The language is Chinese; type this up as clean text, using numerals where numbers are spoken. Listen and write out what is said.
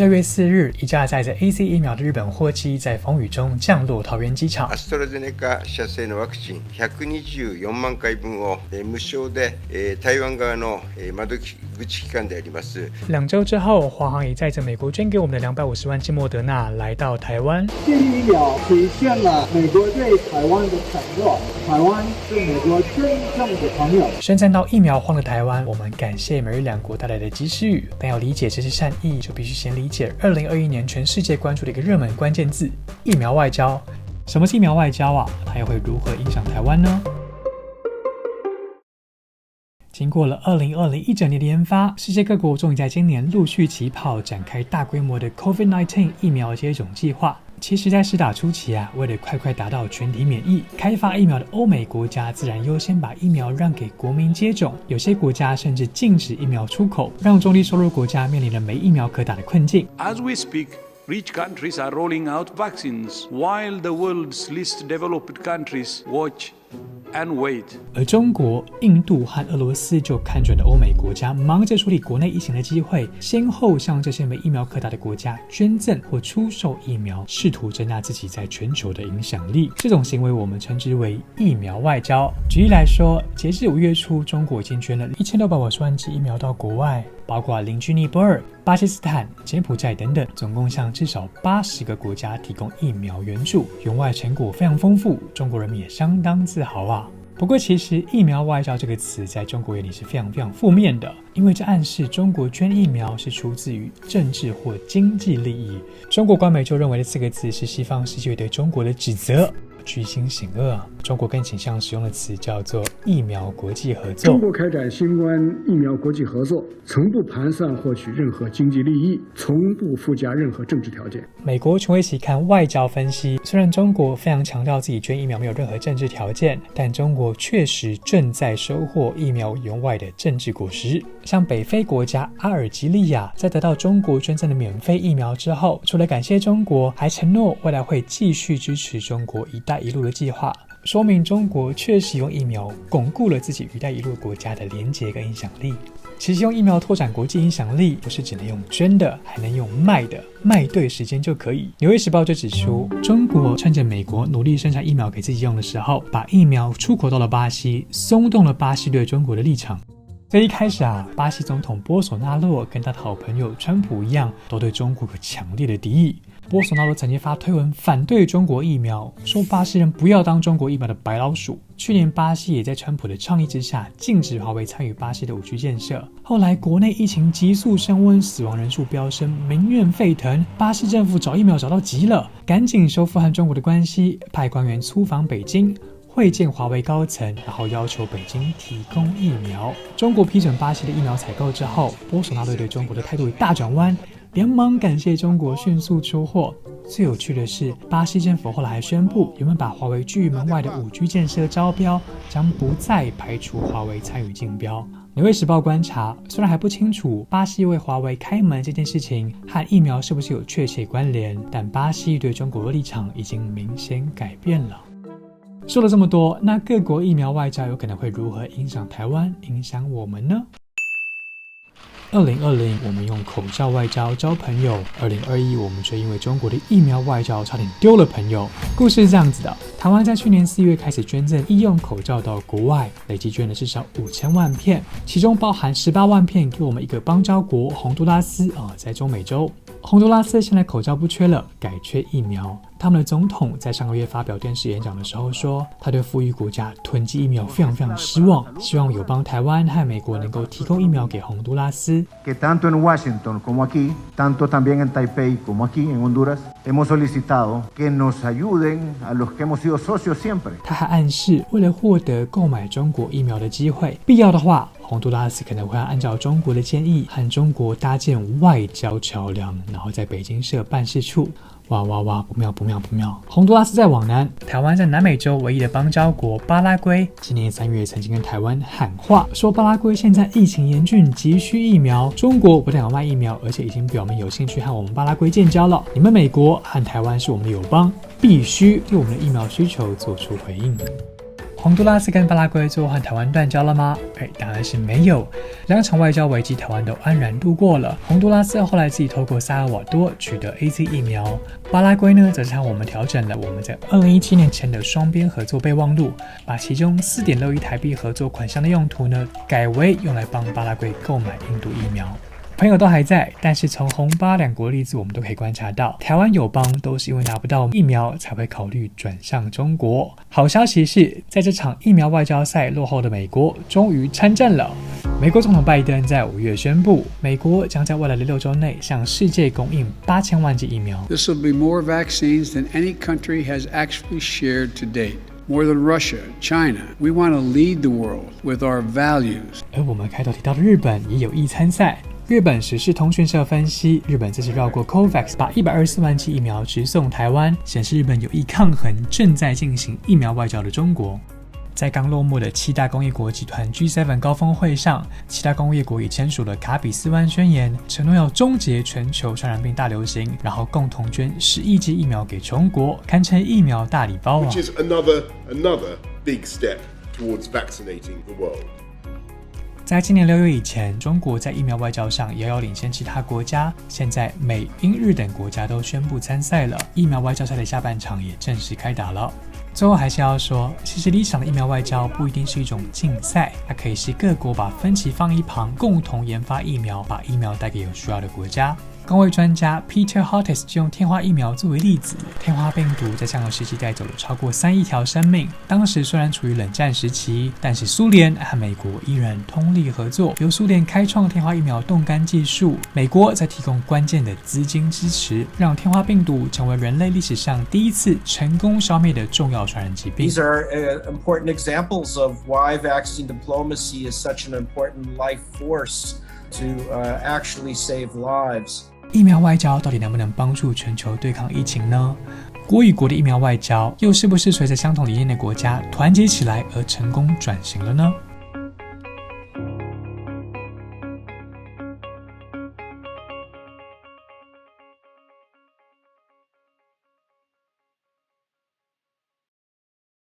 6月4日，一架载着 AZ 疫苗的日本货机在风雨中降落桃园机场。アストラゼネカ社製のワクチン124万回分を無償で台湾側の窓口機関であります。2周之后，华航也载着美国捐给我们的250万剂莫德纳来到台湾。这一疫苗体现了美国对台湾的承诺，台湾是美国真正的朋友。宣战到疫苗荒的台湾，我们感谢美日两国带来的及时雨，但要理解这是善意，就必须先理解2021年全世界关注的一个热门关键字——疫苗外交。什么是疫苗外交啊？它又会如何影响台湾呢？经过了2020一整年的研发，世界各国终于在今年陆续起跑，展开大规模的 COVID-19 疫苗接种计划。其实在施打初期为了快达到全体免疫，开发疫苗的欧美国家自然优先把疫苗让给国民接种，有些国家甚至禁止疫苗出口，让中低收入国家面临了没疫苗可打的困境。 As we speak, rich countries are rolling out vaccines, while the world's least developed countries watch and wait. 而中国、印度和俄罗斯就看准了欧美国家忙着处理国内疫情的机会，先后向这些没疫苗可打的国家捐赠或出售疫苗，试图增大自己在全球的影响力。这种行为我们称之为疫苗外交。举例来说，截至5月初，中国已经捐了1650万剂疫苗到国外，包括邻居尼泊尔、巴基斯坦、柬埔寨等等，总共向至少80个国家提供疫苗援助，援外成果非常丰富，中国人民也相当自豪啊。不过其实疫苗外交这个词在中国眼里是非常负面的，因为这暗示中国捐疫苗是出自于政治或经济利益。中国官媒就认为这4个字是西方世界对中国的指责，居心险恶。中国更倾向使用的词叫做疫苗国际合作。中国开展新冠疫苗国际合作，从不盘算获取任何经济利益，从不附加任何政治条件。美国权威期刊外交分析，虽然中国非常强调自己捐疫苗没有任何政治条件，但中国确实正在收获疫苗援外的政治果实。像北非国家阿尔及利亚在得到中国捐赠的免费疫苗之后，除了感谢中国，还承诺未来会继续支持中国一带一路的计划，说明中国确实用疫苗巩固了自己一带一路国家的连结跟影响力。其实用疫苗拓展国际影响力，不是只能用捐的，还能用卖的，卖对时间就可以。纽约时报就指出，中国趁着美国努力生产疫苗给自己用的时候，把疫苗出口到了巴西，松动了巴西对中国的立场。在一开始巴西总统波索纳洛跟他的好朋友川普一样，都对中国有强烈的敌意。波索纳罗曾经发推文反对中国疫苗，说巴西人不要当中国疫苗的白老鼠。去年巴西也在川普的倡议之下，禁止华为参与巴西的5G 建设。后来国内疫情急速升温，死亡人数飙升，民怨沸腾，巴西政府找疫苗找到急了，赶紧修复和中国的关系，派官员出访北京，会见华为高层，然后要求北京提供疫苗。中国批准巴西的疫苗采购之后，波索纳罗对中国的态度大转弯，连忙感谢中国迅速出货。最有趣的是，巴西政府后来还宣布，原本把华为拒于门外的5G 建设招标，将不再排除华为参与竞标。纽约时报观察，虽然还不清楚巴西为华为开门这件事情和疫苗是不是有确切关联，但巴西对中国的立场已经明显改变了。说了这么多，那各国疫苗外交有可能会如何影响台湾，影响我们呢？2020我们用口罩外交交朋友，2021我们却因为中国的疫苗外交差点丢了朋友。故事是这样子的，台湾在去年4月开始捐赠医用口罩到国外，累计捐了至少5000万片，其中包含18万片给我们一个邦交国洪都拉斯在中美洲。洪都拉斯现在口罩不缺了，改缺疫苗。他们的总统在上个月发表电视演讲的时候说，他对富裕国家囤积疫苗非常失望，希望友邦台湾和美国能够提供疫苗给洪都拉斯。Que tanto en Washington como aquí, tanto también en Taipei como aquí en Honduras, hemos solicitado que nos ayuden a los que hemos sido socios siempre. 他还暗示，为了获得购买中国疫苗的机会，必要的话，洪都拉斯可能会按照中国的建议，和中国搭建外交桥梁，然后在北京设办事处。哇，不妙！洪都拉斯在往南，台湾在南美洲唯一的邦交国巴拉圭，今年3月曾经跟台湾喊话，说巴拉圭现在疫情严峻，急需疫苗。中国不但有卖疫苗，而且已经表明有兴趣和我们巴拉圭建交了。你们美国和台湾是我们的友邦，必须对我们的疫苗需求做出回应。洪都拉斯跟巴拉圭最后和台湾断交了吗？当然是没有。2场外交危机，台湾都安然度过了。洪都拉斯后来自己透过萨尔瓦多取得 AZ 疫苗，巴拉圭呢，则是和我们调整了我们在2017年前的双边合作备忘录，把其中4.6亿台币合作款项的用途呢，改为用来帮巴拉圭购买印度疫苗。朋友都还在，但是从洪巴两国例子我们都可以观察到，台湾友邦都是因为拿不到疫苗才会考虑转向中国。好消息是，在这场疫苗外交赛落后的美国终于参战了。美国总统拜登在5月宣布，美国将在未来的6周内向世界供应8000万剂疫苗。 This will be more vaccines than any country has actually shared to date. More than Russia, China. We want to lead the world with our values. 而我们开头提到的日本也有意参赛。日本时事通讯社分析，日本这次绕过 COVAX， 把124万剂疫苗直送台湾，显示日本有意抗衡正在进行疫苗外交的中国。在刚落幕的7大工业国集团 G7 高峰会上，7大工业国已签署了卡比斯湾宣言，承诺要终结全球传染病大流行，然后共同捐10亿剂疫苗给中国，堪称疫苗大礼包啊。 Which is another big step towards vaccinating the world. 在今年6月以前，中国在疫苗外交上遥遥领先其他国家。现在美、英、日等国家都宣布参赛了，疫苗外交赛的下半场也正式开打了。最后还是要说，其实理想的疫苗外交不一定是一种竞赛，它可以是各国把分歧放一旁，共同研发疫苗，把疫苗带给有需要的国家。公卫专家 Peter Hottis 就用天花疫苗作为例子，天花病毒在上个世纪带走了超过3亿条生命。当时虽然处于冷战时期，但是苏联和美国依然通力合作，由苏联开创天花疫苗冻干技术，美国则提供关键的资金支持，让天花病毒成为人类历史上第一次成功消灭的重要传染疾病。 These are important examples of why vaccine diplomacy is such an important life force to actually save lives. 疫苗外交到底能不能帮助全球对抗疫情呢？国与国的疫苗外交又是不是随着相同理念的国家团结起来而成功转型了呢？